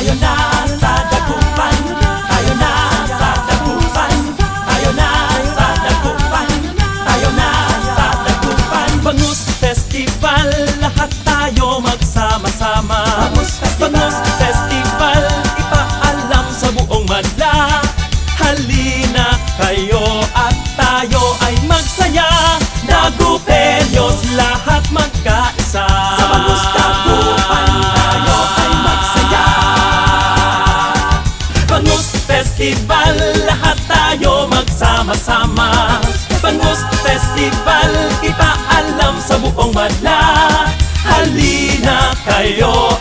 tayo na sa dagupan, tayo na sa dagupan, tayo na sa dagupan, tayo na sa dagupan. Bangus Festival, lahat tayo magsama-sama. Bangus Festival, ipaalam sa buong madla. Halina kayo at tayo ay magsaya. Dagupenyos, lahat magkaisa. Sa Bangus Dagupan, tayo ay magsaya. Bangus Festival, lahat tayo magsama-sama. Bangus Festival, ipaalam sa buong madla. Halina kayo